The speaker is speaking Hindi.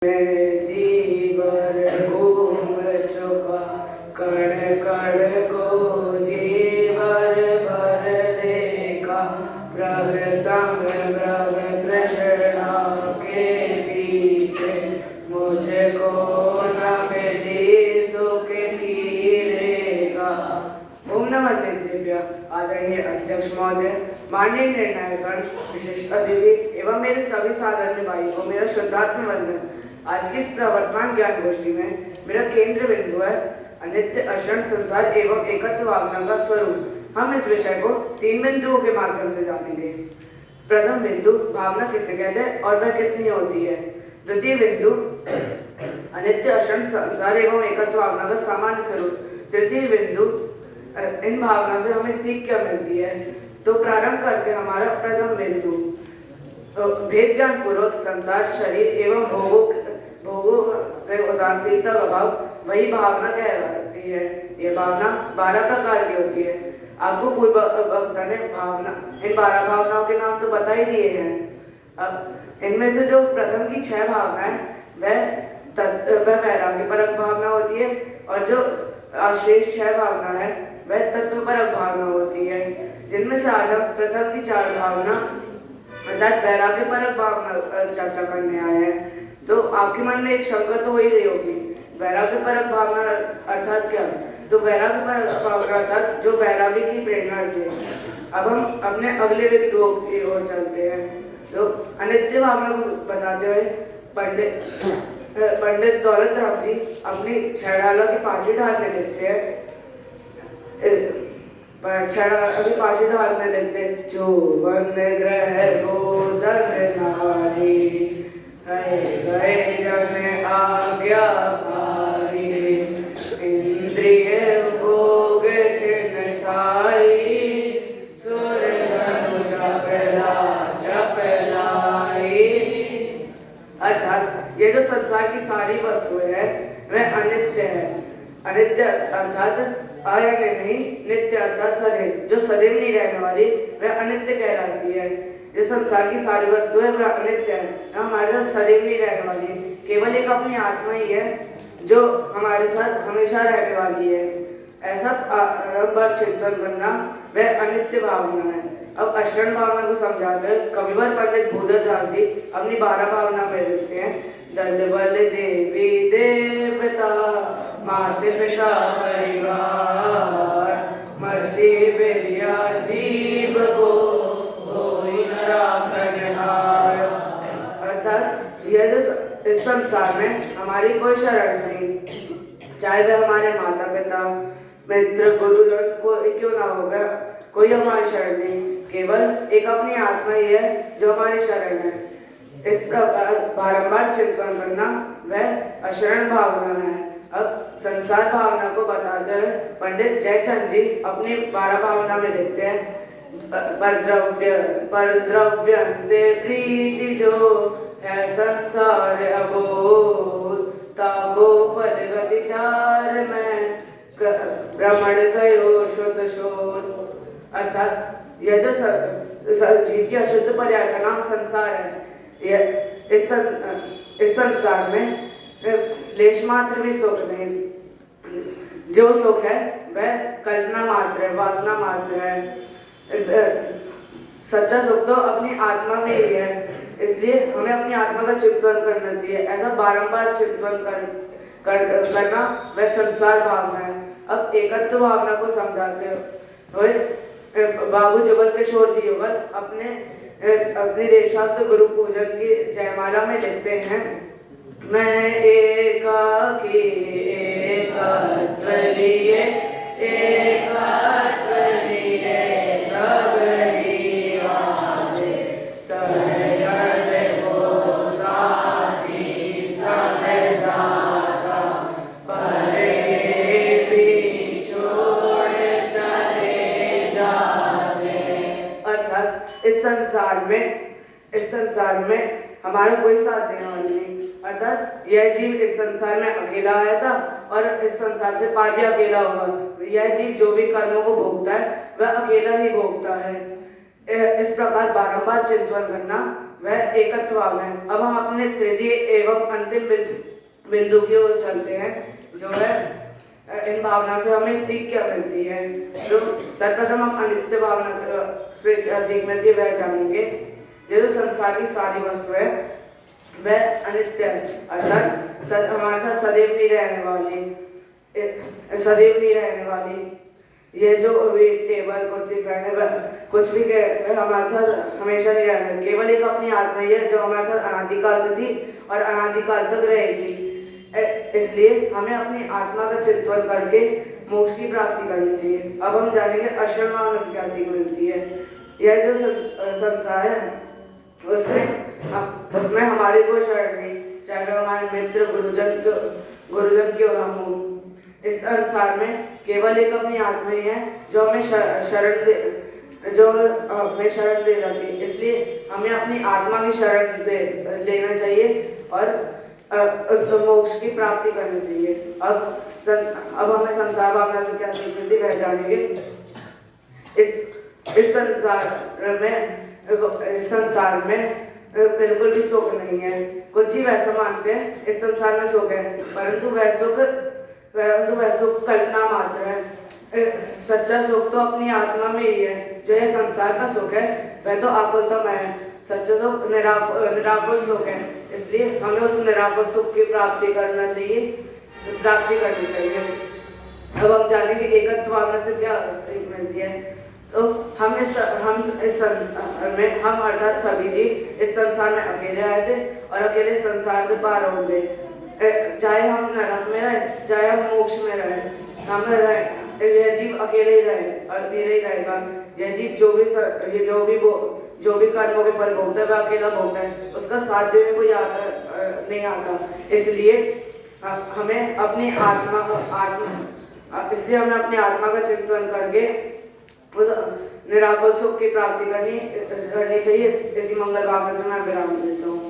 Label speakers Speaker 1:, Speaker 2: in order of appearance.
Speaker 1: जीवर घूम चुका कण कण को जीवर भर देखा प्रभ संग प्रभ तृष्णा के पीछे मुझको न मिली सुख की रेखा। ओम नमः सिद्धेभ्य। आदरणीय अध्यक्ष महोदय, माननीय निर्णायकगण, विशिष्ट अतिथि एवं मेरे सभी साधर्म्य भाई को मेरा शुद्धात्म वंदन। आज की इस प्रवर्तमान ज्ञान गोष्ठी में मेरा केंद्र बिंदु है अनित्य अक्षण संसार एवं एकत्व भावना का स्वरूप। हम इस विषय को 3 बिंदुओं के माध्यम से जानेंगे। प्रथम बिंदु, भावना किसे कहते हैं और वह कितनी होती है। द्वितीय बिंदु, अनित्य अक्षण संसार एवं एकत्व भावना का सामान्य स्वरूप। तृतीय बिंदु, इन भावना से हमें सीख क्या मिलती है। तो प्रारंभ करते हैं हमारा प्रथम बिंदु। भेद ज्ञान पूर्वक संसार, शरीर एवं भोगों से उदासीनता का भाव वही भावना कहलाती है। ये भावना 12 प्रकार की होती है। आपको पूर्व वक्ता ने इन 12 भावनाओं के नाम तो बता ही दिए हैं। अब इनमें से जो प्रथम की 6 भावनाएं वह वैराग्यपरक भावना होती है और जो शेष 6 भावना है वह तत्वपरक भावना होती है। जिनमें से आज हम प्रथम की 4 भावना अर्थात वैराग्यपरक भावना चर्चा करने आए हैं। तो आपके मन में एक शंका तो हो ही रही होगी, वैराग्यपरक भावना अर्थात क्या है। तो वैराग्यपरक भावना अर्थात जो वैराग्य की प्रेरणा है। अब हम अपने अगले बिंदुओं की ओर चलते हैं। तो अनित्य भावना को बताते हुए पंडित दौलत राम जी अपनी छेड़ाला की 5वीं ढाल में लिखते हैं। अभी 5वीं ढाल में लिखते हैं, जो वन ग्रह गोधन नारी गए जन आज्ञाकारी इंद्रिय भोग छिन छाई सुर धनु चपलाई। अर्थात ये जो संसार की सारी वस्तुएं हैं वह अनित्य है। अनित्य अर्थात आयन नहीं, नित्य अर्थात सदैव, जो सदैव नहीं रहने वाली वह अनित्य कहलाती है। जो संसार की सारी वस्तुएं वह अनित्य है, हमारे साथ सदैव नहीं रहने वाली। केवल एक अपनी आत्मा ही है जो हमारे साथ हमेशा रहने वाली है। ऐसा पर चिंतन करना वह अनित्य भावना है। अब अक्षण भावना को समझाकर कविवर पंडित भूदेवदास जी अपनी 12 भावना में लिखते हैं। दल बल देवी देवता माते पिता परिवार मरती बेरिया जीव को कोई न राखनहार। अर्थात यह जो इस संसार में हमारी कोई शरण नहीं, चाहे वह हमारे माता पिता मित्र गुरुजन कोई क्यों ना हो, वह कोई हमारी शरण नहीं। केवल एक अपनी आत्मा ही है जो हमारी शरण है। इस प्रकार बारंबार चिंतन करना वह अशरण भावना है। अब संसार भावना को बताते हुए पंडित जयचंद जी अपनी 12 भावना में लिखते हैं। पर द्रव्य ते प्रीति जो है संसार अबोध ताको फल गति चार में भ्रमण कयो शुद्ध शोध। अर्थात यह जो जीव की अशुद्ध पर्याय का नाम संसार है। यह इस संसार में लेश मात्र भी सुख नहीं। जो सुख है वह कल्पना मात्र है, वासना मात्र है। सच्चा सुख तो अपनी आत्मा में ही है। इसलिए हमें अपनी आत्मा का चिंतन करना चाहिए। ऐसा बारंबार चिंतन करना वह संसार भावना है। अब एकत्व भावना को समझाते हुए बाबू जुगल किशोर जी युगल अपनी देवशास्त्र गुरु पूजन की जयमाला में लिखते हैं। मैं एकाकी एकत्व लिए सबरी आवे तन को साथी सब दाता परे भी छोड़ चले जाते। अर्थात इस संसार में हमारा कोई साथ देने वाला नहीं। अर्थात यह जीव इस संसार में अकेला आया था और इस संसार से पार भी अकेला होगा। यह जीव जो भी कर्मों को भोगता है वह अकेला ही भोगता है। इस प्रकार बारंबार चिंतन करना वह एकत्व भावना है। अब हम अपने तृतीय एवं अंतिम बिंदु की ओर चलते हैं, जो है इन भावना से हमें सीख क्या मिलती है। जो सर्वप्रथम हम अनित्य भावना से क्या सीख मिलती है वह जानेंगे। ये जो संसार की सारी वस्तु है वह अनित्य है, अर्थात हमारे साथ सदैव नहीं रहने वाली। ये जो अभी टेबल कुर्सी फैन है कुछ भी हमारे साथ हमेशा नहीं रहना, केवल एक अपनी आत्मा ही है जो हमारे साथ अनादिकाल से थी और अनादिकाल तक रहेगी। इसलिए हमें अपनी आत्मा का चिंतन करके मोक्ष की प्राप्ति करनी चाहिए। अब हम जानेंगे अशरण भावना से क्या सीख मिलती है। यह जो संसार है उसमें हमारी कोई शरण नहीं, चाहे वो हमारे मित्र गुरुजन क्यों ना हो। इस संसार में केवल एक अपनी आत्मा ही है जो हमें शरण दे जाती है। इसलिए हमें अपनी आत्मा की शरण लेना चाहिए और उस मोक्ष की प्राप्ति करनी चाहिए। अब हमें संसार भावना से क्या सीख मिलती वह जानेंगे। इस संसार में बिल्कुल भी सुख नहीं है। कुछ ही वैसा मानते हैं इस संसार में सुख है, परंतु वह सुख कल्पना मात्र है। सच्चा सुख तो अपनी आत्मा में ही है। जो यह संसार का सुख है वह तो आकुलतामय है, सच्चा सुख निराकुल सुख है। इसलिए हमें उस निराकुल सुख की प्राप्ति करनी चाहिए। अब हम जानेंगे एकत्व भावना से क्या सीख मिलती है। तो हम इस संसार में, हम अर्थात सभी जीव इस संसार में अकेले आए थे और अकेले संसार से पार हो गए। चाहे हम नरक में रहे, चाहे हम मोक्ष में रहे, हम रहे, यह जीव अकेले ही रहेगा। यह जीव जो भी कर्मों के फल भोगता है वह अकेला भोगता है, उसका साथ देने कोई नहीं आता। इसलिए हमें अपनी आत्मा का चिंतन करके उस निराकुल सुख की प्राप्ति करनी चाहिए। इसी मंगल भावना से मैं विराम देता हूँ।